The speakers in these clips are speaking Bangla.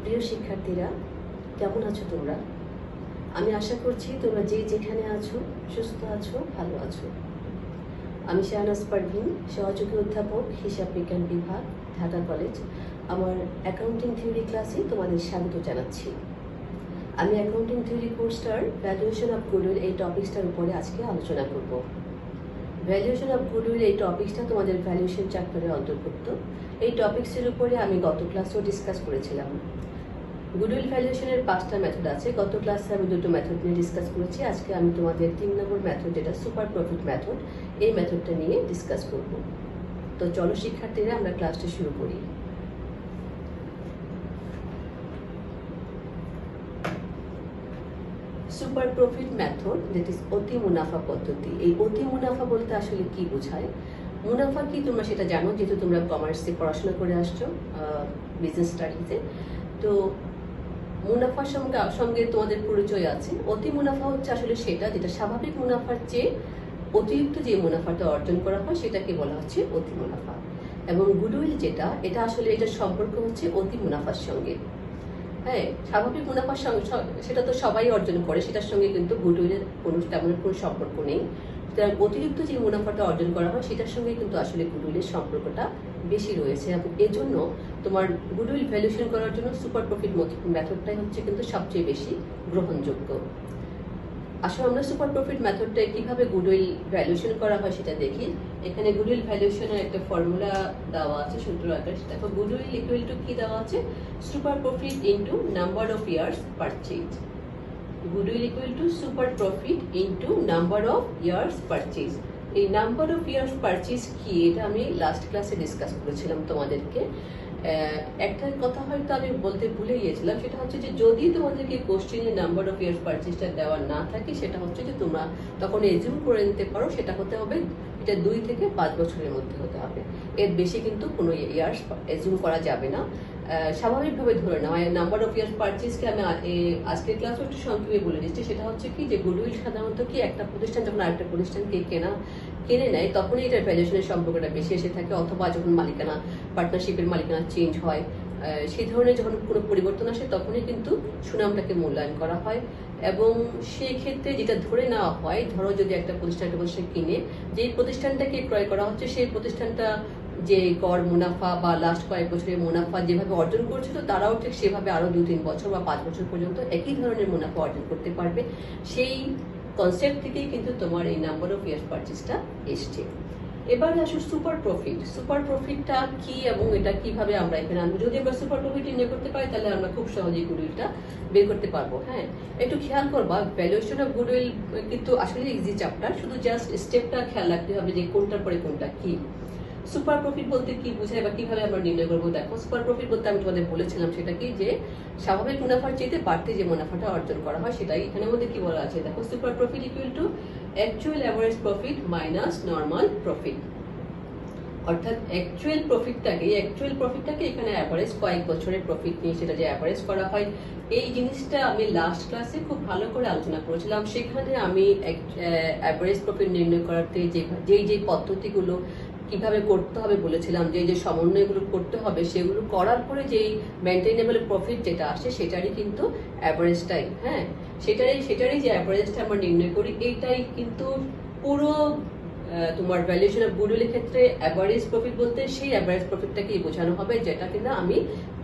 প্রিয় শিক্ষার্থীরা, কেমন আছো তোমরা? আমি আশা করছি তোমরা যে যেখানে আছো সুস্থ আছো, ভালো আছো। আমি শাহনাজ পারভিন, সহযোগী অধ্যাপক, হিসাব বিজ্ঞান বিভাগ, ঢাকা কলেজ। আমার অ্যাকাউন্টিং থিওরি ক্লাসে তোমাদের স্বাগত জানাচ্ছি। আমি অ্যাকাউন্টিং থিওরি কোর্সটার ভ্যালুয়েশন অফ গুডউইল এই টপিকসটার উপরে আজকে আলোচনা করব। ভ্যালুয়েশন অফ গুডউইল এই টপিকসটা তোমাদের ভ্যালুয়েশন চ্যাপ্টারের অন্তর্ভুক্ত। এই টপিকসের উপরে আমি গত ক্লাসেও ডিসকাস করেছিলাম। গুডউইল ভ্যালুয়েশনের 5টা মেথড আছে। গত ক্লাসে আমি 2টো মেথড নিয়ে ডিসকাস করেছি। আজকে আমি তোমাদের 3 নম্বর মেথড, যেটা সুপার প্রফিট মেথড, এই মেথডটা নিয়ে ডিসকাস করব। তো চলো শিক্ষার্থীরা, আমরা ক্লাসটা শুরু করি। Super profit method, that is অতি মুনাফা পদ্ধতি। এই অতি মুনাফা বলতে আসলে কি বোঝায়? মুনাফা কি তোমরা সেটা জানো, যেহেতু তোমরা কমার্সে পড়াশোনা করে আসছো, বিজনেস স্টাডিজে। তো মুনাফার সঙ্গে তোমাদের পরিচয় আছে। অতি মুনাফা হচ্ছে আসলে সেটা যেটা স্বাভাবিক মুনাফার চেয়ে অতিরিক্ত যে মুনাফাটা অর্জন করা হয় সেটাকে বলা হচ্ছে অতি মুনাফা। এবং গুডউইল যেটা, এটা আসলে এটার সম্পর্ক হচ্ছে অতি মুনাফার সঙ্গে। হ্যাঁ, স্বাভাবিক মুনাফার সঙ্গে সেটা তো সবাই অর্জন করে, সেটার সঙ্গে কিন্তু গুডউইলের তেমন কোনো সম্পর্ক নেই। সুতরাং অতিরিক্ত যে মুনাফাটা অর্জন করা হয় সেটার সঙ্গে কিন্তু আসলে গুডউইলের সম্পর্কটা বেশি রয়েছে। এবং এজন্য তোমার গুডউইল ভ্যালুয়েশন করার জন্য সুপার প্রফিট মেথডটাই হচ্ছে কিন্তু সবচেয়ে বেশি গ্রহণযোগ্য। আসলে আমরা সুপার প্রফিট মেথডটায় কিভাবে গুডউইল ভ্যালুয়েশন করা হয় সেটা দেখি। এখানে গুডউইল ভ্যালুয়েশনের একটা ফর্মুলা দেওয়া আছে, সূত্র আকারে। দেখো, গুডউইল ইকুয়াল টু কি দেওয়া আছে? Super profit into number of years purchase. Goodwill equal to super profit into number of years purchase. এই নাম্বার অফ ইয়ার্স পারচেজ কি, এটা আমি লাস্ট ক্লাসে ডিসকাস করেছিলাম তোমাদেরকে। একটা কথা হয়তো আমি বলতে ভুলে গিয়েছিলাম, সেটা হচ্ছে যে যদি তোমাদেরকে কোশ্চেনে নাম্বার অফ ইয়ার্স পারচেজটা দেওয়া না থাকে, সেটা হচ্ছে যে তোমরা তখন এজিউম করে নিতে পারো সেটা হতে হবে, এটা 2 থেকে 5 বছরের মধ্যে হতে হবে। এর বেশি কিন্তু কোনো ইয়ার্স এজিউম করা যাবে না। স্বাভাবিকভাবে ধরে নেওয়া নাম্বার অফ ইয়ার্স পারচেজকে আমি আজকের ক্লাসও একটু সংক্ষেপে বলে দিচ্ছি। সেটা হচ্ছে কি, যে গুডউইল সাধারণত কি, একটা প্রতিষ্ঠান যখন আরেকটা প্রতিষ্ঠানকে কিনে নেয় তখনই এটার ভ্যালুয়েশনের সম্পর্কটা বেশি এসে থাকে, অথবা যখন মালিকানা, পার্টনারশিপের মালিকানা চেঞ্জ হয়, সেই ধরনের যখন কোনো পরিবর্তন আসে তখনই কিন্তু সুনামটাকে মূল্যায়ন করা হয়। এবং সেই ক্ষেত্রে যেটা ধরে নেওয়া হয়, ধরো যদি একটা প্রতিষ্ঠান কিনে, যেই প্রতিষ্ঠানটাকে ক্রয় করা হচ্ছে সেই প্রতিষ্ঠানটা যে গড় মুনাফা বা লাস্ট কয়েক বছরের মুনাফা যেভাবে অর্জন করছিল, তারাও ঠিক সেভাবে আরো 2-3 বছর বা 5 বছর পর্যন্ত একই ধরনের মুনাফা অর্জন করতে পারবে। সেই কনসেপ্ট থেকেই কিন্তু তোমার এই নাম্বার অফ ইয়ার্স পারচেজটা এসছে। এবারে আসো সুপার প্রফিট। সুপার প্রফিটটা কি এবং এটা কিভাবে আমরা এখানে আনবো? যদি আমরা সুপার প্রফিট নির্ণয় করতে পারি তাহলে আমরা খুব সহজেই গুডউইলটা বের করতে পারবো। হ্যাঁ, একটু খেয়াল করবা, ভ্যালুয়েশন অফ গুডউইল কিন্তু আসলে ইজি চ্যাপ্টার, শুধু জাস্ট স্টেপটা খেয়াল রাখতে হবে যে কোনটার পরে কোনটা কি। সুপার প্রফিট বলতে কি বোঝায় বা কিভাবে আমরা নির্ণয় করবো? দেখো, সুপার প্রফিট বলতে আমি তোমাদের বলেছিলাম সেটা কি, যে স্বাভাবিক মুনাফার চেয়ে বাড়তি যে মুনাফাটা অর্জন করা হয় সেটাই। এখানে মধ্যে কি বলা আছে? দেখো, super profit equal to actual average profit minus normal profit. অর্থাৎ অ্যাকচুয়াল প্রফিটটাকে এখানে অ্যাভারেজ কয়েক বছরের প্রফিট নিয়ে সেটা যে অ্যাভারেজ করা হয়, এই জিনিসটা আমি লাস্ট ক্লাসে খুব ভালো করে আলোচনা করেছিলাম। সেখানে আমি অ্যাভারেজ প্রফিট নির্ণয় করাতে যেই পদ্ধতিগুলো কিভাবে করতে হবে বলেছিলাম, যে সমন্বয়গুলো করতে হবে, সেগুলো করার পরে যেই মেনটেনেবল প্রফিট যেটা আসে সেটারই কিন্তু অ্যাভারেজটাই, হ্যাঁ, সেটারই যে অ্যাভারেজটা আমরা নির্ণয় করি, এইটাই কিন্তু পুরো তোমার ভ্যালুয়েশন অফ গুডউইলের ক্ষেত্রে অ্যাভারেজ প্রফিট বলতে সেই অ্যাভারেজ প্রফিটটাকেই বোঝানো হবে, যেটা কিনা আমি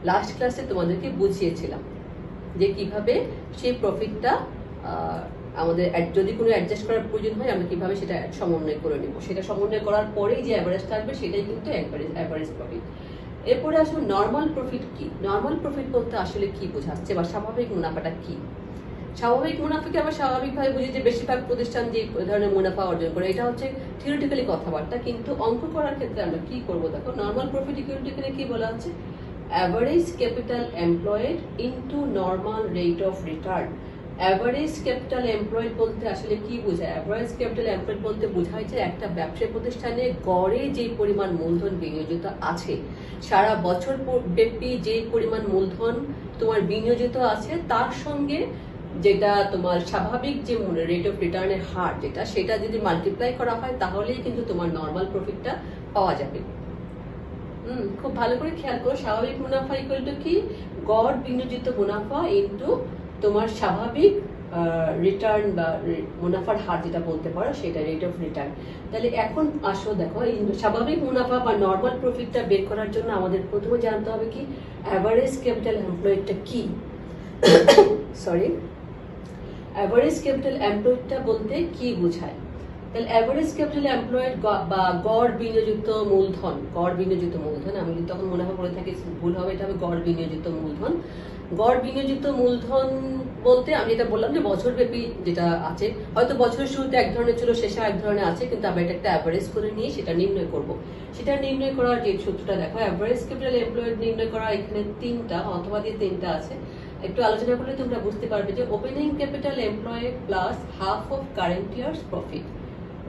লাস্ট ক্লাসে তোমাদেরকে বুঝিয়েছিলাম যে কিভাবে সেই প্রফিটটা আমাদের যদি কোনো অ্যাডজাস্ট করার প্রয়োজন হয় আমরা কিভাবে সেটা সমন্বয় করে নেব। সেটা সমন্বয় করার পরেই যে অ্যাভারেজটা আসবে সেটাই কিন্তু অ্যাভারেজ প্রফিট। এরপরে আসলে নর্মাল প্রফিট কি? নর্মাল প্রফিট বলতে আসলে কি বোঝাচ্ছে, বা স্বাভাবিক মুনাফাটা কি? স্বাভাবিক মুনাফাকে আমরা স্বাভাবিকভাবে বুঝি যে বেশিরভাগ প্রতিষ্ঠান যে ধরনের মুনাফা অর্জন করে, এটা হচ্ছে থিওরিটিক্যালি কথাবার্তা। কিন্তু অঙ্ক করার ক্ষেত্রে আমরা কি করবো? দেখো, নর্মাল প্রফিট ইকুয়াল টু এখানে কি বলা আছে? Average capital employed into normal rate of return. Average capital employed বলতে আসলে কি বোঝায়? অ্যাভারেজ ক্যাপিটাল এমপ্লয়েড বলতে বোঝায় যে একটা ব্যবসায়ী প্রতিষ্ঠানে গড়ে যে পরিমাণ মূলধন বিনিয়োজিত আছে, সারা বছর ব্যাপী যে পরিমাণ মূলধন তোমার বিনিয়োজিত আছে, তার সঙ্গে যেটা তোমার স্বাভাবিক যে রেট অফ রিটার্নের হার যেটা, সেটা যদি মাল্টিপ্লাই করা হয় তাহলেই কিন্তু তোমার নর্মাল প্রফিটটা পাওয়া যাবে। খুব ভালো করে খেয়াল করো, স্বাভাবিক মুনাফা ইকুয়াল টু কি, গড় বিনিয়োজিত মুনাফা ইনটু তোমার স্বাভাবিক রিটার্ন বা মুনাফার হার যেটা বলতে পারো সেটা, রেট অফ রিটার্ন। তাহলে এখন আসো দেখো, এই স্বাভাবিক মুনাফা বা নর্মাল প্রফিটটা বের করার জন্য আমাদের প্রথমে জানতে হবে কি অ্যাভারেজ ক্যাপিটাল এমপ্লয়েডটা কি। সরি, অ্যাভারেজ ক্যাপিটাল এমপ্লয়েডটা বলতে কি বোঝায়? তাহলে অ্যাভারেজ ক্যাপিটাল এমপ্লয়েড বা গড় বিনিয়োজিত মূলধন, গড় বিনিয়োজিত মূলধন, আমি যদি তখন মুনাফা বলে থাকি ভুল হবে, এটা হবে গড় বিনিয়োজিত মূলধন। গড় বিনিয়োজিত মূলধন বলতে আমি এটা বললাম যে বছরব্যাপী যেটা আছে, হয়তো বছরের শুরুতে এক ধরনের ছিল, শেষে এক ধরনের আছে, কিন্তু আমরা এটা একটা অ্যাভারেজ করে নিয়ে সেটা নির্ণয় করব। সেটা নির্ণয় করার যে সূত্রটা দেখো, অ্যাভারেজ ক্যাপিটাল এমপ্লয়েড নির্ণয় করা এখানে তিনটা অথবা দিয়ে তিনটা আছে, একটু আলোচনা করলে তোমরা বুঝতে পারবে যে opening capital employed plus half of current year's profit,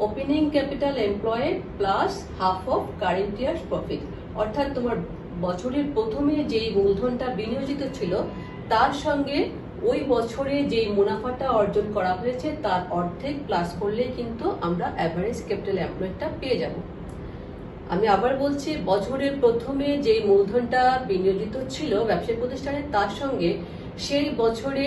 opening capital employed plus half of current year's profit, অর্থাৎ তোমার বছরের প্রথমে যেই মূলধনটা বিনিয়োজিত ছিল তার সঙ্গে ওই বছরে যেই মুনাফাটা অর্জন করা হয়েছে তার অর্ধেক প্লাস করলে কিন্তু আমরা অ্যাভারেজ ক্যাপিটাল এমপ্লয়েডটা পেয়ে যাব। আমি আবার বলছি, বছরের প্রথমে যেই মূলধনটা বিনিয়োজিত ছিল ব্যবসায়িক প্রতিষ্ঠানে তার সঙ্গে সেই বছরে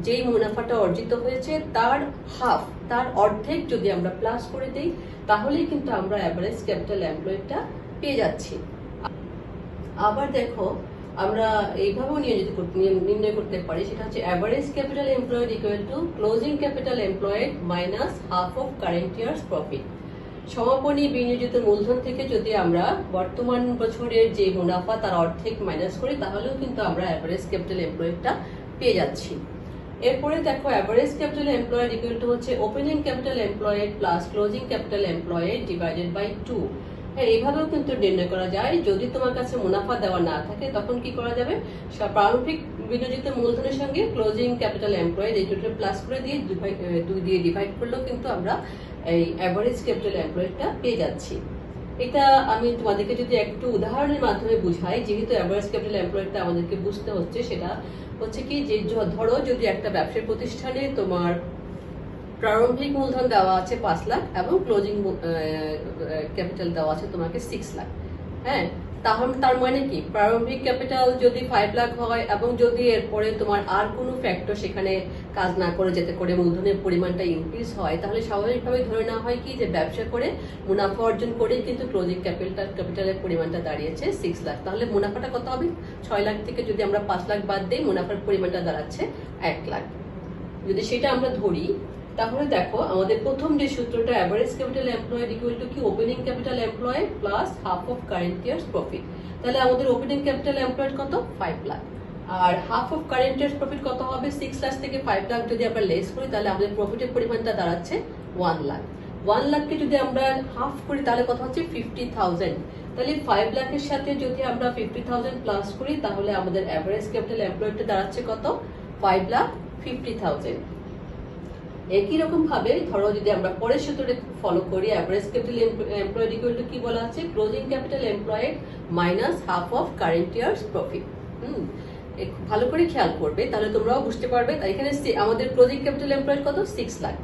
যেই মুনাফাটা অর্জিত হয়েছে তার হাফ, তার অর্ধেক যদি আমরা প্লাস করে দিই তাহলেই কিন্তু আমরা অ্যাভারেজ ক্যাপিটাল এমপ্লয়েডটা পেয়ে যাচ্ছি। আবার দেখো, আমরা এইভাবেও নির্ণয় করতে পারি, সেটা হচ্ছে average capital employed equal two closing capital employed minus half of current year's profit. সমাপনী বিনিয়োজিত মূলধন থেকে যদি আমরা বর্তমান বছরের যে মুনাফা তার অর্ধেক মাইনাস করি তাহলেও কিন্তু আমরা অ্যাভারেজ ক্যাপিটাল এমপ্লয়েডটা পেয়ে যাচ্ছি। এরপরে দেখো, average capital employed equal to হচ্ছে opening capital employed plus closing capital employed divided by 2। হ্যাঁ, এইভাবেও কিন্তু নির্ণয় করা যায়। যদি তোমার কাছে মুনাফা দেওয়া না থাকে তখন কি করা যাবে, প্রারম্ভিক বিনিয়োজিত মূলধনের সঙ্গে ক্লোজিং ক্যাপিটাল এমপ্লয়েড এই দুটো প্লাস করে দিয়ে 2 দিয়ে ডিভাইড করলেও কিন্তু আমরা এই অ্যাভারেজ ক্যাপিটাল এমপ্লয়েডটা পেয়ে যাচ্ছি। এটা আমি তোমাদেরকে যদি একটু উদাহরণের মাধ্যমে বুঝাই, যেহেতু অ্যাভারেজ ক্যাপিটাল এমপ্লয়েডটা আমাদেরকে বুঝতে হচ্ছে, সেটা হচ্ছে কি যে ধরো যদি একটা ব্যবসায়িক প্রতিষ্ঠানে তোমার প্রারম্ভিক মূলধন দেওয়া আছে 5 লাখ এবং ক্লোজিং ক্যাপিটাল দেওয়া আছে তোমাকে 6 লাখ। হ্যাঁ, তাহলে তার মানে কি, প্রারম্ভিক ক্যাপিটাল যদি 5 লাখ হয় এবং যদি এরপরে তোমার আর কোনো ফ্যাক্টর সেখানে কাজ না করে যেতে করে মূলধনের পরিমাণটা ইনক্রিজ হয়, তাহলে স্বাভাবিকভাবে ধরে নেওয়া হয় কি যে ব্যবসা করে মুনাফা অর্জন করেই কিন্তু ক্লোজিং ক্যাপিটালের পরিমাণটা দাঁড়িয়েছে 6 লাখ। তাহলে মুনাফাটা কত হবে? 6 লাখ থেকে যদি আমরা 5 লাখ বাদ দিই মুনাফার পরিমাণটা দাঁড়াচ্ছে 1 লাখ। যদি সেটা আমরা ধরি তাহলে দেখো, আমাদের প্রথম যে সূত্রটা average capital employed equal to কি opening capital employed plus half of current year's profit. তাহলে আমাদের ওপেনিং ক্যাপিটাল এমপ্লয়েড কত? 5 লাখ। আর half of current year's profit কত হবে? 6 লাখ থেকে 5 লাখ যদি আমরা লেস করি তাহলে আমাদের প্রফিটের পরিমাণটা দাঁড়াচ্ছে 1 লাখ। 1 লাখকে যদি আমরা হাফ করি তাহলে কত হচ্ছে? 50,000। তাহলে 5 লাখের সাথে যদি আমরা 50,000 প্লাস করি তাহলে আমাদের অ্যাভারেজ ক্যাপিটাল এমপ্লয়েডটা দাঁড়াচ্ছে কত? 5,50,000। একই রকম ভাবে ধরো যদি আমরা পরের সূত্রটা ফলো করি, average capital employed equal to কি বলা আছে? Closing capital employed minus half of current year's profit. ভালো করে খেয়াল করবে তাহলে তোমরাও বুঝতে পারবে। এখানে আমাদের ক্লোজিং ক্যাপিটাল এমপ্লয়েড কত? 6 লাখ।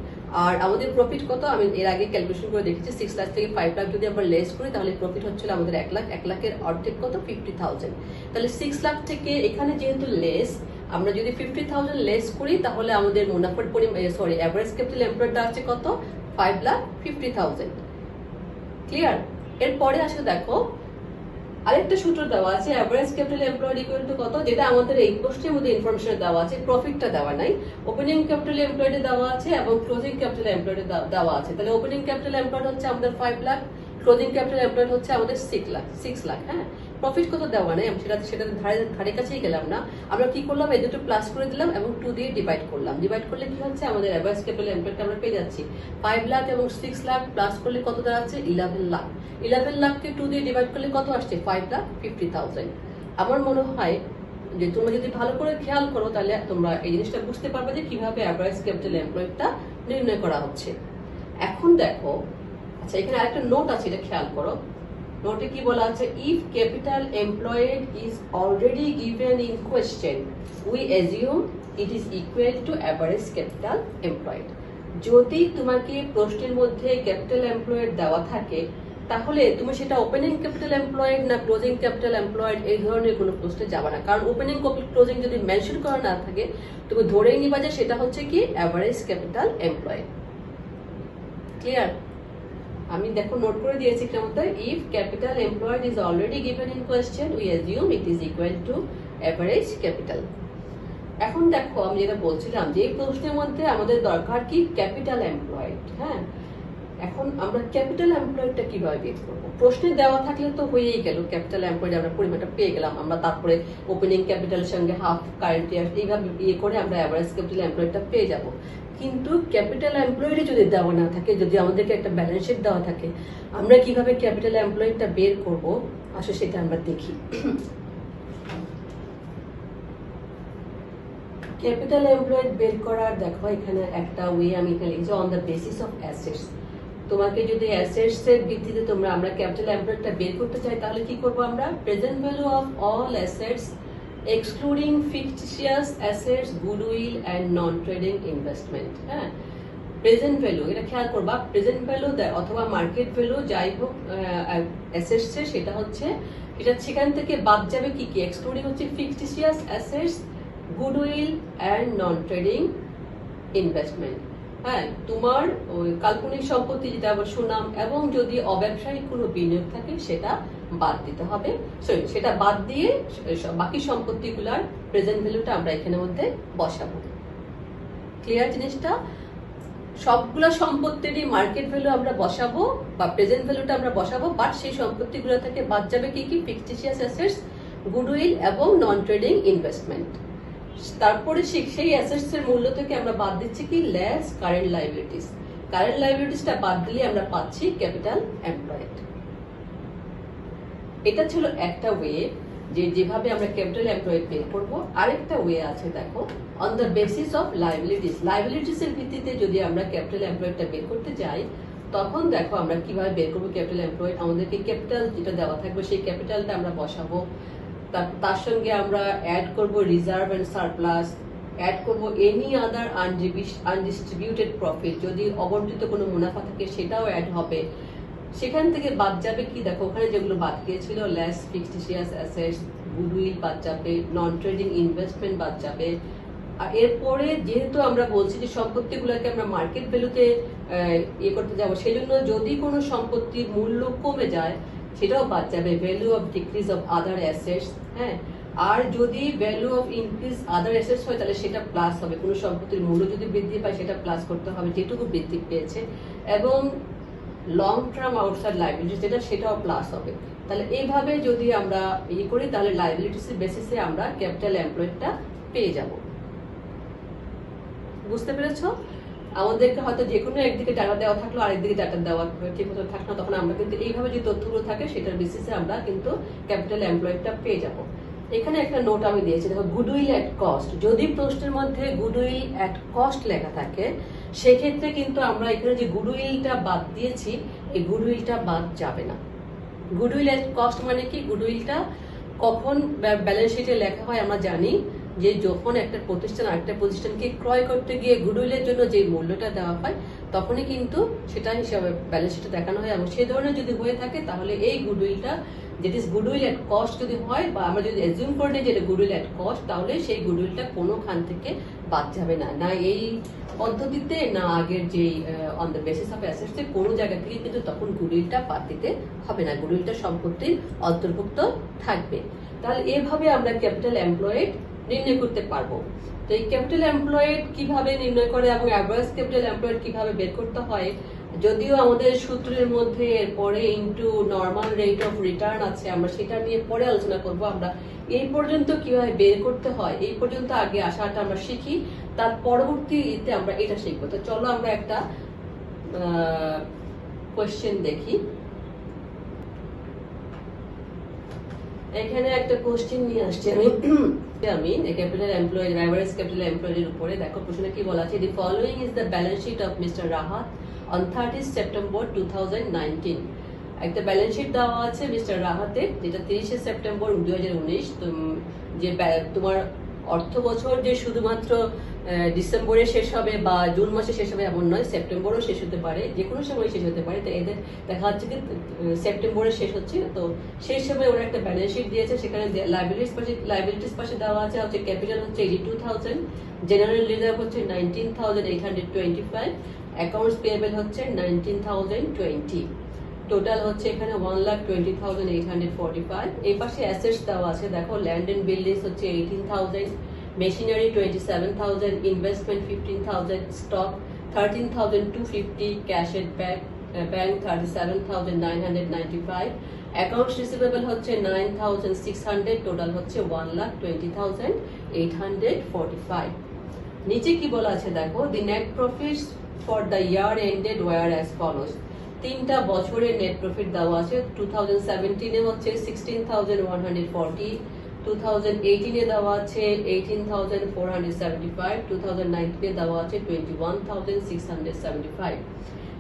আর আমাদের প্রফিট কত? আমি এর আগে ক্যালকুলেশন করে দেখেছি, 6 লাখ থেকে 5 লাখ যদি আমরা লেস করি তাহলে প্রফিট হচ্ছিল আমাদের 1 লাখ। 1 লাখের অর্ধেক কত? 50,000। তাহলে 6 লাখ থেকে এখানে যেহেতু লেস, আমরা যদি 50,000 লেস করি তাহলে আমাদের মুনাফার পরিমাণ, সরি, অ্যাভারেজ ক্যাপিটাল এমপ্লয়েড আছে কত? 5,50,000। ক্লিয়ার? এরপরে আসলে দেখো আরেকটা সূত্র দেওয়া আছে, average capital employed equal two কত, যেটা আমাদের এই প্রশ্নের মধ্যে ইনফরমেশন দেওয়া আছে, প্রফিটটা দেওয়া নাই। ওপেনিং ক্যাপিটাল এমপ্লয়েড দেওয়া আছে এবং ক্লোজিং ক্যাপিটাল এমপ্লয়েড দেওয়া আছে। তাহলে ওপেনিং ক্যাপিটাল এমপ্লয়েড হচ্ছে আমাদের 5 লাখ, ক্লোজিং ক্যাপিটাল এমপ্লয়েড হচ্ছে আমাদের 6 লাখ। হ্যাঁ, প্রফিট কত দেওয়া নেই, সেটা ধারে কাছেই গেলাম না। আমরা কি করলাম? এই দুটো প্লাস করে দিলাম এবং 2 দিয়ে ডিভাইড করলাম। ডিভাইড করলে কি হচ্ছে? আমাদের অ্যাভারেজ ক্যাপিটাল এমপ্লয়েডটা আমরা পেয়ে যাচ্ছি 5 লাখ এবং 6 লাখ প্লাস করলে কত দাঁড়াচ্ছে? 11 লাখ। 11 লাখকে 2 দিয়ে ডিভাইড করলে কত আসছে? 5,50,000। আমার মনে হয় যে তোমরা যদি ভালো করে খেয়াল করো তাহলে তোমরা এই জিনিসটা বুঝতে পারবে যে কিভাবে অ্যাভারেজ ক্যাপিটাল এমপ্লয়েডটা নির্ণয় করা হচ্ছে। এখন দেখো, আচ্ছা এখানে আরেকটা নোট আছে, এটা খেয়াল করো। নোটে কি বলা আছে? If capital employed is already given in question we assume it is equal to average capital employed. যদি তোমাকে প্রশ্নের মধ্যে ক্যাপিটাল এমপ্লয়েড দেওয়া থাকে তাহলে তুমি সেটা ওপেনিং ক্যাপিটাল এমপ্লয়েড না ক্লোজিং ক্যাপিটাল এমপ্লয়েড এই ধরনের কোনো প্রশ্নে যাবে না, কারণ ওপেনিং ক্লোজিং যদি মেনশন করা না থাকে তুমি ধরেই নিবা যে সেটা হচ্ছে কি অ্যাভারেজ ক্যাপিটাল এমপ্লয়েড। ক্লিয়ার? আমি দেখো নোট করে দিয়েছি কেমন, if capital employed is already given in question we assume it is equal to average capital. এখন দেখো আমি যেটা বলছিলাম যে এই প্রশ্নের মধ্যে আমাদের দরকার কি ক্যাপিটাল এমপ্লয়েড। হ্যাঁ, এখন আমরা ক্যাপিটাল এমপ্লয়েডটা কিভাবে বের করবো? প্রশ্নে দেওয়া থাকলে তো হয়েই গেল, ক্যাপিটাল এমপ্লয়েড আমরা পরিমাণটা পেয়ে গেলাম, আমরা তারপরে ওপেনিং ক্যাপিটালের সঙ্গে হাফ কারেন্ট ইয়ার এইভাবে ইয়ে করে আমরা অ্যাভারেজ ক্যাপিটাল এমপ্লয়েডটা পেয়ে যাব। কিন্তু ক্যাপিটাল এমপ্লয়েডে যদি দেওয়া না থাকে, যদি আমাদেরকে একটা ব্যালেন্স শিট দেওয়া থাকে, আমরা কিভাবে ক্যাপিটাল এমপ্লয়েডটা বের করব আসলে সেটা আমরা দেখি। ক্যাপিটাল এমপ্লয়েড বের করার দেখো এখানে একটা ওয়ে আমি এখানে লিখছি, on the basis of assets. তোমাকে যদি অ্যাসেটস এর ভিত্তিতে আমরা ক্যাপিটাল এমপ্লয়েডটা বের করতে চাই তাহলে কি করব আমরা? Present value of all assets excluding fictitious assets, goodwill and non trading investment. হ্যাঁ, প্রেজেন্ট ভ্যালু এটা খেয়াল করবা, প্রেজেন্ট ভ্যালু অথবা মার্কেট ভ্যালু যাই হোক অ্যাসেটস এর, সেটা হচ্ছে এটা সেখান থেকে বাদ যাবে কি কি, এক্সক্লুডিং হচ্ছে fictitious assets, goodwill and non trading investment. হ্যাঁ, তোমার ওই কাল্পনিক সম্পত্তি যেটা আবার সুনাম এবং যদি অব্যবসায়িক কোনো বিনিয়োগ থাকে সেটা বাদ দিতে হবে। সরি, সেটা বাদ দিয়ে বাকি সম্পত্তিগুলার প্রেজেন্ট ভ্যালুটা আমরা এখানের মধ্যে বসাবো। ক্লিয়ার জিনিসটা? সবগুলা সম্পত্তিরই মার্কেট ভ্যালু আমরা বসাবো বা প্রেজেন্ট ভ্যালুটা আমরা বসাবো, বাট সেই সম্পত্তিগুলো থেকে বাদ যাবে কি কি, ফিকটিশিয়াস অ্যাসেটস, গুডউইল এবং নন ট্রেডিং ইনভেস্টমেন্ট। তারপরে সেই অ্যাসেটস এর মূল্য থেকে আমরা বাদ দিচ্ছি কি, লেস কারেন্ট লাইবিলিটিস। কারেন্ট লাইবিলিটিসটা বাদ দিলে আমরা পাচ্ছি ক্যাপিটাল এমপ্লয়েড। এটা ছিল একটা ওয়ে যে যেভাবে আমরা ক্যাপিটাল এমপ্লয়েড বের করব। আরেকটা ওয়ে আছে দেখো, on the basis of liabilities. Liabilities এর ভিত্তিতে যদি আমরা ক্যাপিটাল এমপ্লয়েডটা বের করতে যাই তখন দেখো আমরা কিভাবে বের করবো ক্যাপিটাল এমপ্লয়েড। আমাদেরকে ক্যাপিটাল যেটা দেওয়া থাকবে সেই ক্যাপিটালটা আমরা বসাবো, তার সঙ্গে আমরা অ্যাড করব রিজার্ভ এন্ড সারপ্লাস, অ্যাড করব এনি আদার আনডিস্ট্রিবিউটেড প্রফিট, যদি অবন্টিত কোনো মুনাফা থাকে সেটাও অ্যাড হবে। সেখান থেকে বাদ যাবে কি দেখো, ওখানে যেগুলো বাদ গিয়েছিল, লেস ফিকটিশিয়াস অ্যাসেটস, গুডউইল বাদ যাবে, নন ট্রেডিং ইনভেস্টমেন্ট বাদ যাবে। আর এরপরে যেহেতু আমরা বলছি যে সম্পত্তিগুলোকে আমরা মার্কেট ভ্যালুতে ইয়ে করতে যাবো, সেই জন্য যদি কোনো সম্পত্তির মূল্য কমে যায় সেটাও বাদ যাবে, value of decrease of other assets. হ্যাঁ, আর যদি value of increase other assets হয় তাহলে সেটা প্লাস হবে, কোনো সম্পত্তির মূল্য যদি বৃদ্ধি পায় সেটা প্লাস করতে হবে যেটুকু বৃদ্ধি পেয়েছে, এবং লং টার্ম আউটসাইড লাইবিলিটিস যেটা সেটাও প্লাস হবে। তাহলে এইভাবে যদি আমরা ইয়ে করি তাহলে লাইবিলিটিস বেসিসে আমরা ক্যাপিটাল এমপ্লয়েডটা পেয়ে যাব। বুঝতে পেরেছো? আমাদেরকে হয়তো যে কোনো একদিকে ডাটা দেওয়া থাকলো আরেকদিকে ডাটা দেওয়া ঠিক মতো থাকলো, তখন আমরা কিন্তু এইভাবে যে তথ্যগুলো থাকে সেটার বেসিসে আমরা কিন্তু ক্যাপিটাল এমপ্লয়েডটা পেয়ে যাব। এখানে একটা নোট আমি দিয়েছি দেখো, গুডউইল এট কস্ট। যদি প্রশ্নের মধ্যে গুডউইল এট কস্ট লেখা থাকে সেক্ষেত্রে কিন্তু আমরা এখানে যে গুডউইলটা বাদ দিয়েছি এই গুডউইলটা বাদ যাবে না। গুডউইল এট কস্ট মানে কি, গুডউইলটা কখন ব্যালেন্স শিটে লেখা হয় আমরা জানি যে যখন একটা প্রতিষ্ঠান আরেকটা প্রতিষ্ঠানকে ক্রয় করতে গিয়ে গুডউইলের জন্য যে মূল্যটা দেওয়া হয় তখনই কিন্তু সেটা হিসাবে ব্যালেন্স শিটে দেখানো হয়, এবং সেই ধরনের যদি হয়ে থাকে তাহলে এই গুডউইলটা যেট ইজ গুডউইল এট কস্ট যদি হয়, বা আমরা যদি অ্যাজিউম করে নিই যেটা গুডউইল এট কস্ট, তাহলে সেই গুডউইলটা কোনোখান থেকে বাদ যাবে না, না এই পদ্ধতিতে না আগের যে on the basis of assets এর কোনো জায়গা থেকে কিন্তু তখন গুডউইলটা বাদ দিতে হবে না, গুডউইলটা সম্পত্তির অন্তর্ভুক্ত থাকবে। তাহলে এভাবে আমরা ক্যাপিটাল এমপ্লয়েড নির্ণয় করতে পারবো। তো এই ক্যাপিটাল এমপ্লয়েড কিভাবে নির্ণয় করে এবং অ্যাভারেজ ক্যাপিটাল এমপ্লয়েড কিভাবে বের করতে হয়, যদিও আমাদের সূত্রের মধ্যে এরপরে into normal rate of return আছে, আমরা সেটা নিয়ে পরে আলোচনা করব। আমরা এই পর্যন্ত কিভাবে বের করতে হয় এই পর্যন্ত আগে আসাটা আমরা শিখি, তার পরবর্তীতে আমরা এটা শিখবো। তো চলো আমরা একটা কোয়েশ্চেন দেখি। এখানে একটা কোশ্চেন নিয়ে আসছি আমি ক্যাপিটাল এমপ্লয়েড, অ্যাভারেজ ক্যাপিটাল এমপ্লয়েডের উপরে। দেখো প্রশ্নে কি বলা আছে, the following is the balance sheet of mister Rahat on 30 September 2019। একটা ব্যালেন্স শিট দেওয়া আছে মিস্টার রাহাতের, যেটা 30 সেপ্টেম্বর 2019। যে তোমার অর্থ বছর যে শুধুমাত্র ডিসেম্বরে শেষ হবে বা জুন মাসে শেষ হবে এমন নয়, সেপ্টেম্বরও শেষ হতে পারে, যে কোনো সময় শেষ হতে পারে। তো এদের দেখা যাচ্ছে যে সেপ্টেম্বরে শেষ হচ্ছে, তো সেই সময় ওরা একটা ব্যালেন্স শিট দিয়েছে, সেখানে লাইবিলিটিস পাশে দেওয়া আছে হচ্ছে ক্যাপিটাল হচ্ছে 82,000, জেনারেল রিজার্ভ হচ্ছে 19,825, অ্যাকাউন্টস পেয়েবল হচ্ছে 19,020, টোটাল হচ্ছে এখানে 1,20,845। এই পাশে অ্যাসেটস দেওয়া আছে, দেখো ল্যান্ড এন্ড বিল্ডিংস হচ্ছে 18,000, মেশিনারি 27,000, ইনভেস্টমেন্ট 15,000, স্টক 13,250, ক্যাশ এট ব্যাংক 37,995, অ্যাকাউন্টস রিসিভেবল হচ্ছে 9,600, টোটাল হচ্ছে 1,20,845। নিচে কি বলা আছে দেখো, the net profits for the year ended were as follows. 3টা বছরের নেট প্রফিট দেওয়া আছে। 2017 এ হচ্ছে 16,140, 2018 এ দেওয়া আছে 18,475, 2019 এ দেওয়া আছে 21,675।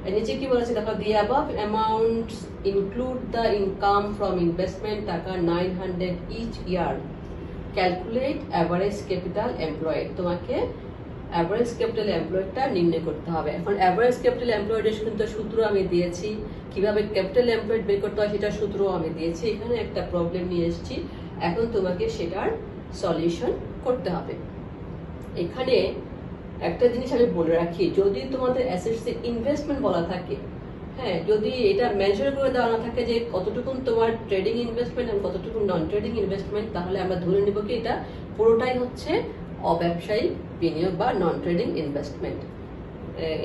এর নিচে কি বলেছে দেখো, the above amounts include the income from investment taka 900 each year, calculate average capital employed. তোমাকে অ্যাভারেজ ক্যাপিটাল এমপ্লয়েডটা নির্ণয় করতে হবে। এখন অ্যাভারেজ ক্যাপিটাল এমপ্লয়েডের কিন্তু সূত্র আমি দিয়েছি, কিভাবে ক্যাপিটাল এমপ্লয়েড বের করতে হয় সেটা সূত্র আমি দিয়েছি। এখানে একটা প্রবলেম নিয়ে এসেছি, এখন তোমাকে সেটার সলিউশন করতে হবে। এখানে একটা জিনিস আমি বলে রাখি, যদি তোমাদের অ্যাসেটসে ইনভেস্টমেন্ট বলা থাকে, হ্যাঁ, যদি এটা মেজার করে দেওয়া না থাকে যে কতটুকু তোমার ট্রেডিং ইনভেস্টমেন্ট এবং কতটুকু নন ট্রেডিং ইনভেস্টমেন্ট, তাহলে আমরা ধরে নিব কি এটা পুরোটাই হচ্ছে অব্যবসায়িক বিনিয়োগ বা নন ট্রেডিং ইনভেস্টমেন্ট।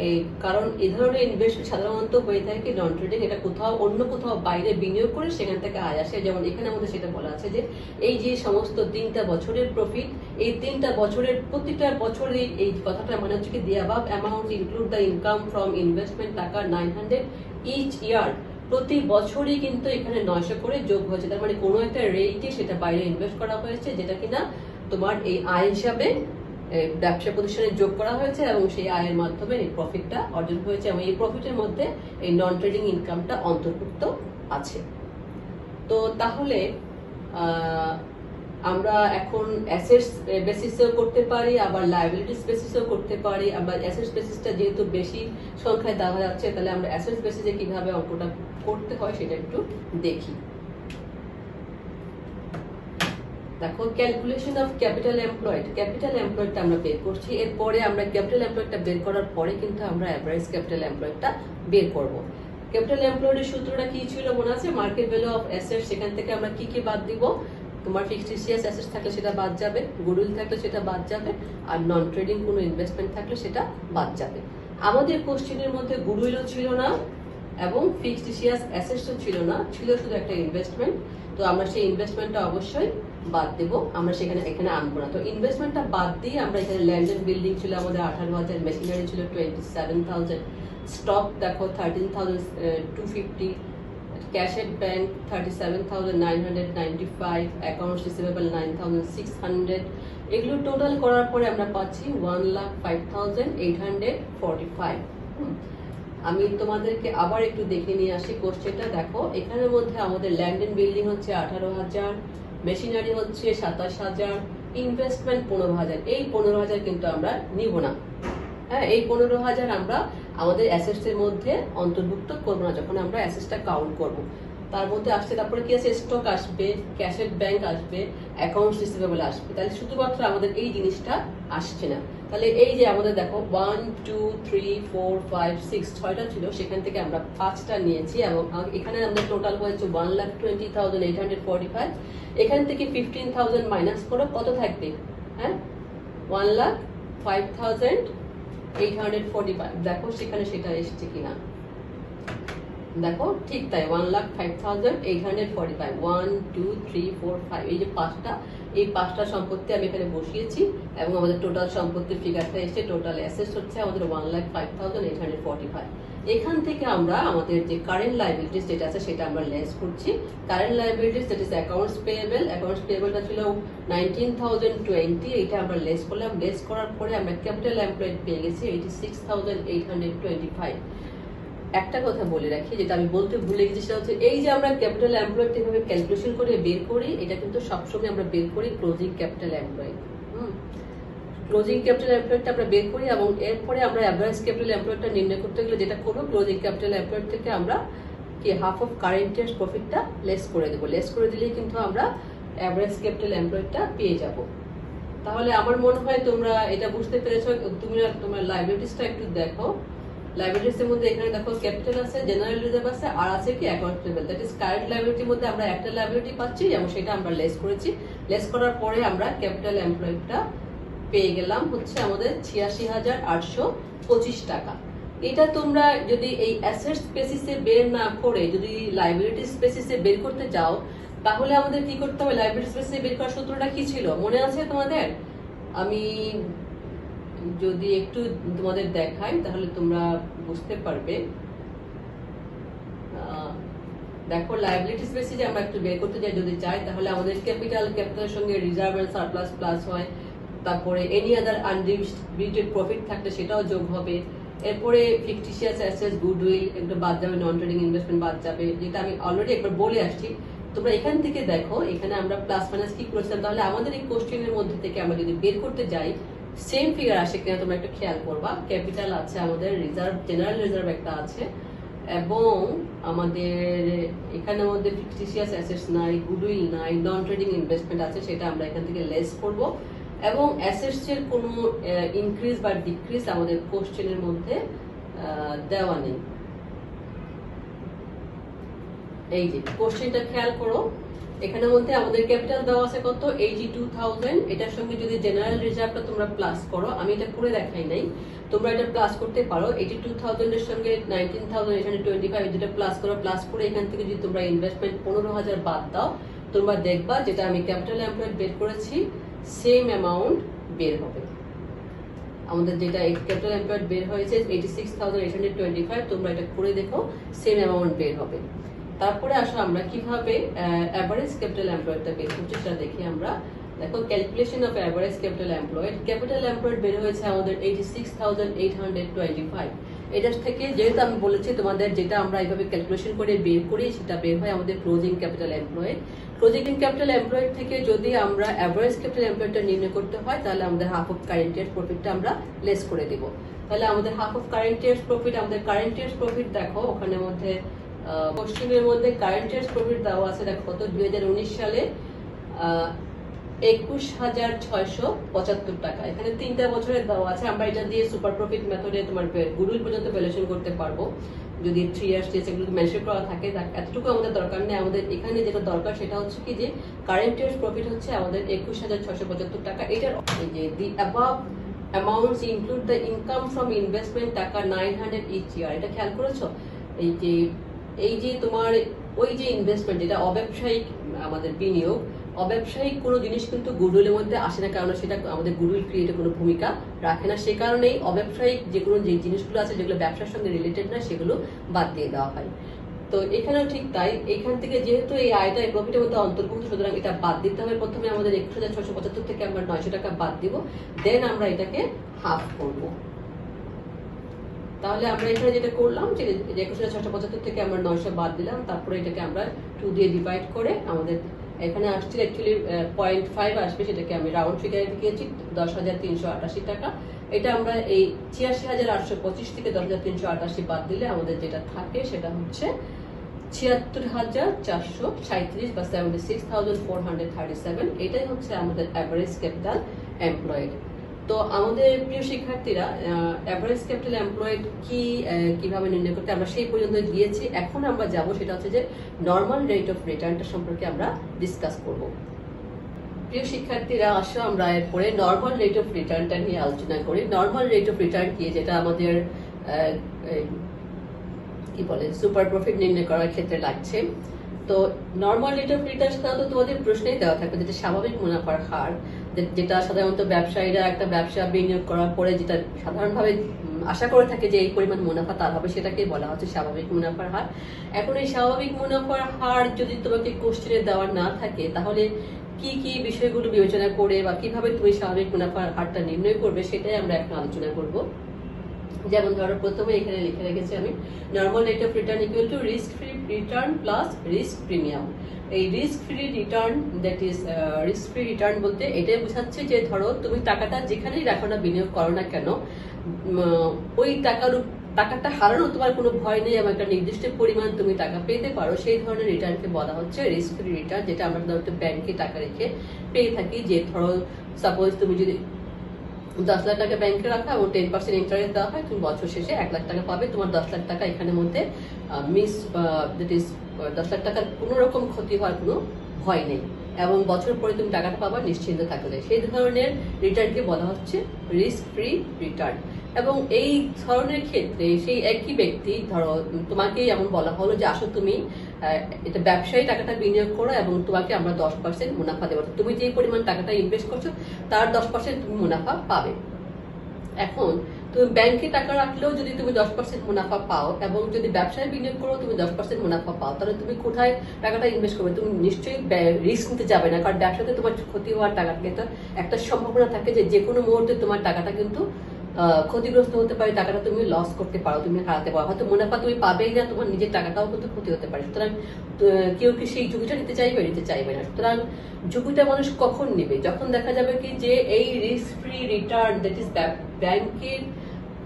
এই কারণ এই ধরনের ইনভেস্টমেন্ট সাধারণত হয়ে থাকে নন ট্রেডিং, এটা কোথাও অন্য কোথাও বাইরে বিনিয়োগ করে সেখান থেকে আয় আসে। যেমন এখানে আমাদের সেটা বলা আছে যে এই যে সমস্ত 3টা বছরের প্রফিট, এই 3টা বছরের প্রতিটা বছরে, এই কথাটা মানে হচ্ছে কি দি above amount include the income from investment taka 900 each ইয়ার, প্রতি বছরই কিন্তু এখানে 900 করে যোগ হয়েছে। তার মানে কোনো একটা রেটে সেটা বাইরে ইনভেস্ট করা হয়েছে, যেটা কিনা তোমার এই আয় হিসাবে ব্যবসা প্রতিষ্ঠানে যোগ করা হয়েছে এবং সেই আয়ের মাধ্যমে এই প্রফিটটা অর্জন হয়েছে, এবং এই প্রফিটের মধ্যে এই নন ট্রেডিং ইনকামটা অন্তর্ভুক্ত আছে। তো তাহলে আমরা এখন অ্যাসেটস বেসিসেও করতে পারি, আবার লায়াবিলিটিস বেসিসেও করতে পারি। আবার অ্যাসেটস বেসিসটা যেহেতু বেশি সংখ্যায় দেওয়া যাচ্ছে, তাহলে আমরা অ্যাসেটস বেসিসে কিভাবে অঙ্কটা করতে হয় সেটা একটু দেখি। দেখো, ক্যালকুলেশন অফ ক্যাপিটাল এমপ্লয়েডটা আমরা বের করছি। এরপরে আমরা ক্যাপিটাল এমপ্লয়েডটা বের করার পরে কিন্তু আমরা অ্যাভারেজ ক্যাপিটাল এমপ্লয়েডটা বের করব। ক্যাপিটাল এমপ্লয়েডের সূত্রটা কি ছিল মনে আছে? মার্কেট ভ্যালু অফ অ্যাসেট, সেখান থেকে আমরা কি কি বাদ দিব? তোমার ফিক্সড অ্যাসেট থাকলে সেটা বাদ যাবে, গুডউইল থাকলে সেটা বাদ যাবে, আর নন ট্রেডিং কোনো ইনভেস্টমেন্ট থাকলে সেটা বাদ যাবে। আমাদের কোশ্চেনের মধ্যে গুডউইলও ছিল না এবং ফিক্সড অ্যাসেটসও ছিল না, ছিল শুধু একটা ইনভেস্টমেন্ট। তো আমরা সেই ইনভেস্টমেন্টটা অবশ্যই বাদ দেব, আমরা এখানে আনবো না। তো ইনভেস্টমেন্টটা বাদ দিয়ে আমরা এখানে ল্যান্ড এন্ড বিল্ডিং ছিল আমাদের 18,000, মেশিনারি ছিল 27,000, স্টক দেখো 13,250, ক্যাশ এট ব্যাংক 37,995, অ্যাকাউন্টস রিসিভেবল 9,600। এগুলো টোটাল করার পরে আমরা পাচ্ছি 1,05,845। আমি তোমাদেরকে আবার একটু দেখে নিয়ে আসি কোশ্চেনটা। দেখো, এখানের মধ্যে আমাদের ল্যান্ড এন্ড বিল্ডিং হচ্ছে 18,000, মেশিনারি হচ্ছে 27,000, ইনভেস্টমেন্ট 15,000। এই 15,000 কিন্তু আমরা নিব না। হ্যাঁ, এই 15,000 আমরা আমাদের অ্যাসেটস এর মধ্যে অন্তর্ভুক্ত করবো না যখন আমরা অ্যাসেটসটা কাউন্ট করব। তার মধ্যে আসছে, তারপরে কি আছে, স্টক আসবে, ক্যাশ এট ব্যাংক আসবে, অ্যাকাউন্টস রিসিভেবল আসবে। তাহলে শুধুমাত্র আমাদের এই জিনিসটা আসছে না। তাহলে এই যে আমাদের দেখো 1 2 3 4 5 6 6টা ছিল, সেখান থেকে আমরা 5টা নিয়েছি এবং এখানে আমাদের টোটাল হয়েছে 1,20,845। এখান থেকে 15,000 মাইনাস করো, কত থাকবে? হ্যাঁ, 1,05,845। দেখো সেখানে সেটা এসেছে কিনা, দেখো ঠিক তাই, 1,05,845, 1 2 3 4 5, এই যে 5টা, এই 5টা সম্পত্তি আমি এখানে বসিয়েছি এবং আমাদের টোটাল সম্পত্তির ফিগারটা এসে টোটাল অ্যাসেটস হচ্ছে আমাদের 1,05,845। এখান থেকে আমরা আমাদের যে কারেন্ট লায়াবিলিটিস যেটা আছে সেটা আমরা লেস করছি। Current liabilities that is accounts পেয়েবলটা ছিল 19,020, এটা আমরা লেস করলাম। লেস করার পরে আমরা ক্যাপিটাল এমপ্লয়েড পেয়ে গেছি 86,825। একটা কথা বলে রাখি, যেটা আমি বলতে ভুলে গেছি, সেটা হচ্ছে এই যে আমরা ক্যাপিটাল এমপ্লয়েড কিভাবে ক্যালকুলেশন করে বের করি, এটা কিন্তু সবসময় আমরা বের করি closing capital employed. Closing capital এমপ্লয়েডটা আমরা বের করি এবং এরপরে আমরা অ্যাভারেজ ক্যাপিটাল এমপ্লয়েডটা নির্ণয় করতে গেলে যেটা করবো, ক্লোজিং ক্যাপিটাল এমপ্লয়েড থেকে আমরা কি হাফ অফ কারেন্ট ইয়ার্স প্রফিটটা লেস করে দেবো। লেস করে দিলেই কিন্তু আমরা অ্যাভারেজ ক্যাপিটাল এমপ্লয়েডটা পেয়ে যাব। তাহলে আমার মনে হয় তোমরা এটা বুঝতে পেরেছো। তুমি তোমার লাইবিলিটিসটা একটু দেখো। লাইবিলিটিসের মধ্যে এখানে দেখো ক্যাপিটাল আছে, জেনারেল রিজার্ভ আছে, আর আছে কি account payable. That is current লাইবিলিটির মধ্যে আমরা একটা লাইবিলিটি পাচ্ছি এবং সেটা আমরা লেস করেছি। লেস করার পরে আমরা ক্যাপিটাল এমপ্লয়েডটা পেয়ে গেলাম হচ্ছে আমাদের ৮৬,৮২৫ টাকা। এটা তোমরা যদি এই অ্যাসেটস বেসিসে বের না করে যদি লাইবিলিটিস বেসিসে বের করতে যাও, তাহলে আমাদের কি করতে হবে? লাইবিলিটিস বেসিসে বের করার সূত্রটা কি ছিল মনে আছে তোমাদের? আমি যদি একটু তোমাদের দেখাই তাহলে তোমরা বুঝতে পারবে। দেখো, লাইবিলিটিস বেসিসে আমরা একটু বের করতে যাই যদি চাই, তাহলে আমাদের ক্যাপিটালের সঙ্গে রিজার্ভ এন্ড সারপ্লাস প্লাস হয়। তারপরে এনি আদার আনডিস্ট্রিবিউটেড প্রফিট থাকলে সেটাও যোগ হবে। এরপরে ফিকটিশিয়াস অ্যাসেটস, গুডউইল এগুলো বাদ যাবে, নন ট্রেডিং ইনভেস্টমেন্ট বাদ যাবে, যেটা আমি অলরেডি একবার বলে আসছি। তোমরা এখান থেকে দেখো, এখানে আমরা প্লাস মাইনাস কি করেছিলাম। তাহলে আমাদের এই কোশ্চেনের মধ্যে থেকে আমরা যদি বের করতে যাই সেম ফিগার আসে কিনা তোমরা একটু খেয়াল করবা। ক্যাপিটাল আছে আমাদের, রিজার্ভ, জেনারেল রিজার্ভ একটা আছে, এবং আমাদের এখানে মধ্যে ফিকটিশিয়াস অ্যাসেটস নাই, গুডউইল নাই, নন ট্রেডিং ইনভেস্টমেন্ট আছে, সেটা আমরা এখান থেকে লেস করব। এবং অ্যাসেটস এর কোনো ইনক্রিজ বা ডিক্রিজ আমাদের কোশ্চেনের মধ্যে দেওয়া নেই। এই যে কোশ্চেনটা খেয়াল করো, এখানের মধ্যে আমাদের ক্যাপিটাল দেওয়া আছে কত? 82,000। এটার সঙ্গে যদি জেনারেল রিজার্ভটা তোমরা প্লাস করো, আমি এটা করে দেখাই নাই, তোমরা এটা প্লাস করতে পারো। 82,000 এর সঙ্গে 19,825 যেটা প্লাস করো, প্লাস করে এখান থেকে যদি তোমরা ইনভেস্টমেন্ট 15,000 বাদ দাও, তোমরা দেখবা যেটা আমি ক্যাপিটাল এমপ্লয়েড বের করেছি সেম অ্যামাউন্ট বের হবে। আমাদের যেটা ক্যাপিটাল এমপ্লয়েড বের হয়েছে 86,825, তোমরা এটা করে দেখো সেম অ্যামাউন্ট বের হবে। তারপরে আসো আমরা কিভাবে অ্যাভারেজ ক্যাপিটাল এমপ্লয়েডটা বের করছি সেটা দেখি আমরা। দেখো, calculation of average capital employed. Capital employed বের হয়েছে আমাদের 86,825। এটার থেকে যেহেতু আমি বলেছি তোমাদের, যেটা আমরা এইভাবে ক্যালকুলেশন করে বের করি সেটা বের হয় আমাদের closing capital employed. Closing capital employed থেকে যদি আমরা অ্যাভারেজ ক্যাপিটাল এমপ্লয়েডটা নির্ণয় করতে হয়, তাহলে আমাদের হাফ অফ কারেন্ট ইয়ার্স প্রফিটটা আমরা লেস করে দেব। তাহলে আমাদের half of current year's profit, আমাদের কারেন্ট ইয়ার্স প্রফিট দেখো ওখানে মধ্যে পশ্চিমের মধ্যে কারেন্ট ইয়ার্স প্রফিট দেওয়া আছে দেখো কত? 2019 সালে 21,675 টাকা। এখানে 3টা বছরের দেওয়া আছে। আমরা এটা দিয়ে সুপার প্রফিট মেথডে তোমার গুডউইল পর্যন্ত ভ্যালুয়েশন করতে পারবো যদি 3 ইয়ার্স সেগুলো মেনশন করা থাকে। এতটুকু আমাদের দরকার নেই। আমাদের এখানে যেটা দরকার সেটা হচ্ছে কি যে কারেন্ট ইয়ার্স প্রফিট হচ্ছে আমাদের 21,675 টাকা। এটার এই যে দি above amounts include the income from investment taka 900 each ইয়ার। এটা খেয়াল করেছো? এই যে তোমার ওই যে ইনভেস্টমেন্ট, যেটা অব্যবসায়িক আমাদের বিনিয়োগ, অব্যবসায়িক কোনো জিনিস কিন্তু গুডউইলের মধ্যে আসে না, কারণ সেটা আমাদের গুডউইল ক্রিয়েটে কোনো ভূমিকা রাখে না। সে কারণেই অব্যবসায়িক যে কোনো যে জিনিসগুলো আছে যেগুলো ব্যবসার সঙ্গে রিলেটেড না, সেগুলো বাদ দিয়ে দেওয়া হয়। তো এখানেও ঠিক তাই। এখান থেকে যেহেতু এই আয়টা এই প্রফিটের মধ্যে অন্তর্ভুক্ত, সুতরাং এটা বাদ দিতে হবে। প্রথমে আমাদের 21,675 থেকে আমরা 900 টাকা বাদ দিব, দেন আমরা এটাকে হাফ করব। তাহলে আমরা এখানে যেটা করলাম যে 21,675 থেকে আমরা 900 বাদ দিলাম, তারপরে এটাকে আমরা 2 দিয়ে ডিভাইড করে আমাদের এখানে আসছে অ্যাকচুয়ালি 0.5 আসবে, সেটাকে আমি রাউন্ড ফিগারে দিয়েছি 10,388 টাকা। এটা আমরা এই 86,825 থেকে 10,388 বাদ দিলে আমাদের যেটা থাকে সেটা হচ্ছে 76,437 বা 76,437। এটাই হচ্ছে আমাদের অ্যাভারেজ ক্যাপিটাল এমপ্লয়েড। তো আমাদের প্রিয় শিক্ষার্থীরা, অ্যাভারেজ ক্যাপিটাল এমপ্লয়েড কিভাবে নির্ণয় করতে আমরা সেই পর্যন্ত গিয়েছি। এখন আমরা যাব সেটা হচ্ছে যে নর্মাল রেট অফ রিটার্নটা সম্পর্কে আমরা ডিসকাস করব। প্রিয় শিক্ষার্থীরা, আসো আমরা এরপরে নর্মাল রেট অফ রিটার্নটা নিয়ে আলোচনা করি। নর্মাল রেট অফ রিটার্ন কি, যেটা আমাদের কি বলে সুপার প্রফিট নির্ণয় করার ক্ষেত্রে লাগছে। তো নর্মাল রেট অফ রিটার্ন সাধারণত তোমাদের প্রশ্নেই দেওয়া থাকবে, যেটা স্বাভাবিক মুনাফার হার, যেটা সাধারণত ব্যবসায়ীরা একটা ব্যবসা বিনিয়োগ করার পরে যেটা সাধারণভাবে আশা করে থাকে যে এই পরিমাণ মুনাফা তার হবে, সেটাকে বলা হচ্ছে স্বাভাবিক মুনাফার হার। এখন এই স্বাভাবিক মুনাফার হার যদি তোমাকে কোশ্চেনে দেওয়া না থাকে, তাহলে কি কি বিষয়গুলো বিবেচনা করে বা কিভাবে তুমি স্বাভাবিক মুনাফার হারটা নির্ণয় করবে, সেটাই আমরা এখন আলোচনা করব। যেমন ধরো প্রথমে এখানে লিখে রেখেছি আমি normal rate of return equal to risk free return plus risk premium. এই risk free return that is risk free return বলতে এটাই বোঝাচ্ছে যে ধরো তুমি টাকাটা যেখানেই রাখো না বিনিয়োগ করো না কেন, ওই টাকাটা হারানো তোমার কোনো ভয় নেই এবং একটা নির্দিষ্ট পরিমাণ তুমি টাকা পেতে পারো, সেই ধরনের রিটার্নকে বলা হচ্ছে রিস্ক ফ্রি রিটার্ন, যেটা আমরা ধরো ব্যাংকে টাকা রেখে পেয়ে থাকি। যে ধরো সাপোজ তুমি যদি 10 লাখ টাকা ব্যাংকে রাখা এবং 10% ইন্টারেস্ট দেওয়া হয়, তুমি বছর শেষে 1 লাখ টাকা পাবে। তোমার 10 লাখ টাকা এখানের মধ্যে দ্যাট ইজ 10 লাখ টাকার কোনো রকম ক্ষতি হওয়ার কোনো ভয় নেই এবং বছর পরে তুমি টাকাটা পাবা নিশ্চিন্ত থাকলে। সেই ধরনের রিটার্নকে বলা হচ্ছে রিস্ক ফ্রি রিটার্ন। এবং এই ধরনের ক্ষেত্রে সেই একই ব্যক্তি ধরো তোমাকে এমন বলা হলো যে আসো তুমি এটা ব্যবসায়ী টাকাটা বিনিয়োগ করো এবং তোমাকে আমরা 10% মুনাফা দেবো, তুমি যে পরিমাণ টাকাটা ইনভেস্ট করছো তার 10% তুমি মুনাফা পাবে। এখন তুমি ব্যাংকে টাকা রাখলেও যদি তুমি 10% মুনাফা পাও এবং যদি ব্যবসায় বিনিয়োগ করো তুমি 10% মুনাফা পাও, তাহলে তুমি কোথায় টাকাটা ইনভেস্ট করবে? তুমি নিশ্চয়ই রিস্ক নিতে যাবে না, কারণ ব্যবসাতে তোমার ক্ষতি হওয়ার টাকা কিন্তু একটা সম্ভাবনা থাকে যে কোনো মুহূর্তে তোমার টাকাটা কিন্তু ক্ষতিগ্রস্ত হতে পারে, টাকাটা তুমি লস করতে পারো, তুমি হারাতে পারো, হয়তো মুনাফা তুমি পাবেই না, তোমার নিজের টাকাটাও কিন্তু ক্ষতি হতে পারে। সুতরাং কেউ কি সেই ঝুঁকিটা নিতে চাইবে না। সুতরাং ঝুঁকিটা মানুষ কখন নেবে? যখন দেখা যাবে কি যে এই risk free return that is ব্যাংকের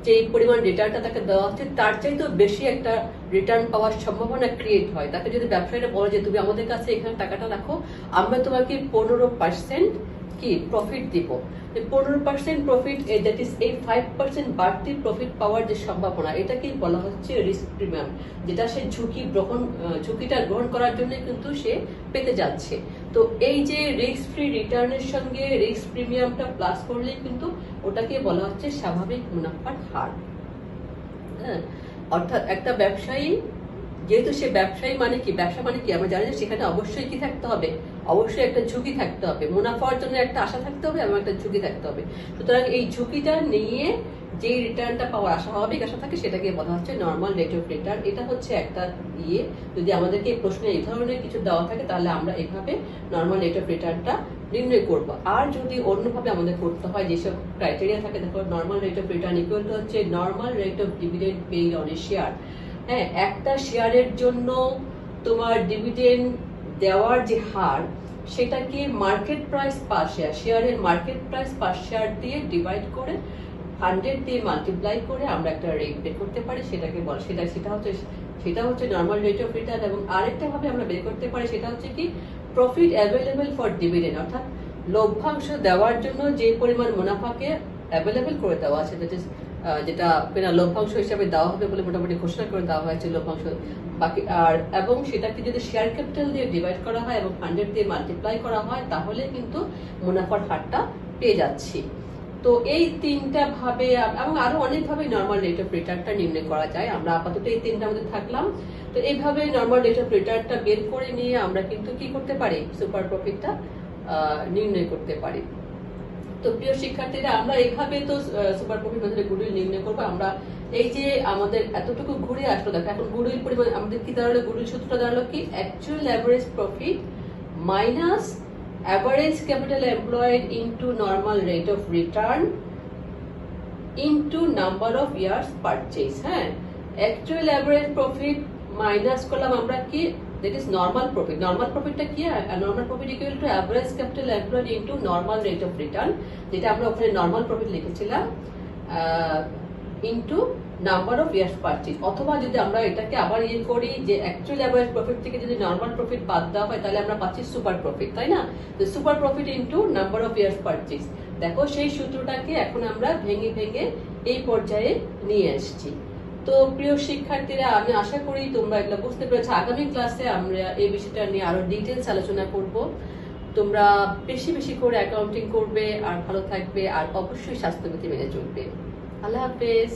যে পরিমাণ রিটার্নটা তাকে দেওয়া হচ্ছে তার চাইতেও বেশি একটা রিটার্ন পাওয়ার সম্ভাবনা ক্রিয়েট হয়। তাকে যদি ব্যবসায়ীরা বলে যে তুমি আমাদের কাছে এখানে টাকাটা রাখো, আমরা তোমাকে 15% কি প্রফিট দিব, 15% প্রফিট দ্যাট ইজ এই 5% বাড়তি প্রফিট পাওয়ার যে সম্ভাবনা, এটাকেই বলা হচ্ছে রিস্ক প্রিমিয়াম, যেটা সে ঝুঁকিটা গ্রহণ করার জন্য কিন্তু সে পেতে যাচ্ছে। তো এই যে রিস্ক ফ্রি রিটার্নের সঙ্গে রিস্ক প্রিমিয়ামটা প্লাস করলে কিন্তু ওটাকে বলা হচ্ছে স্বাভাবিক মুনাফার হার। হ্যাঁ, অর্থাৎ একটা ব্যবসায়ী যেহেতু সে ব্যবসায়ী মানে কি, ব্যবসা মানে কি আমরা জানি যে সেখানে অবশ্যই কি থাকতে হবে, অবশ্যই একটা ঝুঁকি থাকতে হবে, মুনাফার জন্য একটা আশা থাকতে হবে এবং একটা ঝুঁকি থাকতে হবে। সুতরাং এই ঝুঁকিটা নিয়ে যে রিটার্নটা পাওয়ার স্বাভাবিক আশা থাকে সেটাকে বলা হচ্ছে নর্মাল রেট অফ রিটার্ন। এটা হচ্ছে একটা যদি আমাদেরকে এই প্রশ্নে এই ধরনের কিছু দেওয়া থাকে তাহলে আমরা এইভাবে নর্মাল রেট অফ রিটার্নটা নির্ণয় করবো। আর যদি অন্যভাবে আমাদের করতে হয়, যেসব ক্রাইটেরিয়া থাকে, দেখো normal rate of return equal to হচ্ছে normal rate of dividend paid on a share. হ্যাঁ, একটা শেয়ারের জন্য তোমার ডিভিডেন্ড দেওয়ার যে হার সেটাকে মার্কেট প্রাইস পার শেয়ারের মার্কেট প্রাইস পার শেয়ার দিয়ে ডিভাইড করে 100 দিয়ে মাল্টিপ্লাই করে আমরা একটা রেট বের করতে পারি, সেটাকে বল সেটা হচ্ছে নর্মাল রেট অফ রিটার্ন। এবং আরেকটা ভাবে আমরা বের করতে পারি সেটা হচ্ছে কি প্রফিট অ্যাভেলেবল ফর ডিভিডেন্ড, অর্থাৎ লভ্যাংশ দেওয়ার জন্য যে পরিমাণ মুনাফাকে অ্যাভেলেবল করে দেওয়া আছে, যেটা লভ্যাংশ হিসাবে দেওয়া হবে বলে মোটামুটি ঘোষণা করে দেওয়া হয়েছে লভ্যাংশ বাকি। আর এবং সেটাকে যদি শেয়ার ক্যাপিটাল দিয়ে ডিভাইড করা হয় এবং 100 দিয়ে মাল্টিপ্লাই করা হয় তাহলে কিন্তু মুনাফার হারটা পেয়ে যাচ্ছি। তো এই তিনটা ভাবে এবং আরো অনেক ভাবে নর্মাল রেট অফ রিটার্নটা নির্ণয় করা যায়। আমরা আপাতত এই তিনটা মধ্যে থাকলাম। তো এইভাবে নর্মাল রেট অফ রিটার্নটা বের করে নিয়ে আমরা কিন্তু কি করতে পারি, সুপার প্রফিটটা নির্ণয় করতে পারি। তো প্রিয় শিক্ষার্থীরা, আমরা এইভাবে তো সুপার প্রফিট মেথডে গুডউইল নির্ণয় করবো। আমরা এই যে আমাদের এতটুকু ঘুরে আসলো, দেখো এখন গুডউইল পরিমাণ আমাদের কি দাঁড়ালো, গুডউইল সূত্রটা দাঁড়ালো কি actual average profit minus average capital employed into normal rate of return into number of years purchase. হ্যাঁ, অ্যাকচুয়াল অ্যাভারেজ প্রফিট মাইনাস করলাম আমরা কি that is normal profit. Normal profitটা কি? Normal profit equal to average capital employed into normal rate of return, যেটা আমরা ওখানে normal profit লিখেছিলাম into number of years purchase। অথবা যদি আমরা এটাকে আবার করি যে actual average profit থেকে যদি normal profit বাদ দেওয়া হয় তাহলে আমরা পাচ্ছি সুপার প্রফিট, তাই না? তো super profit into number of years purchase। দেখো সেই সূত্রটাকে এখন আমরা ভেঙে ভেঙে এই পর্যায়ে নিয়ে এসেছি। তো প্রিয় শিক্ষার্থীরা, আমি আশা করি তোমরা এগুলো বুঝতে পেরেছো। আগামী ক্লাসে আমরা এই বিষয়টা নিয়ে আরো ডিটেলস আলোচনা করব। তোমরা বেশি বেশি করে অ্যাকাউন্টিং করবে আর ভালো থাকবে আর অবশ্যই স্বাস্থ্যবিধি মেনে চলবে। আল্লাহ হাফেজ।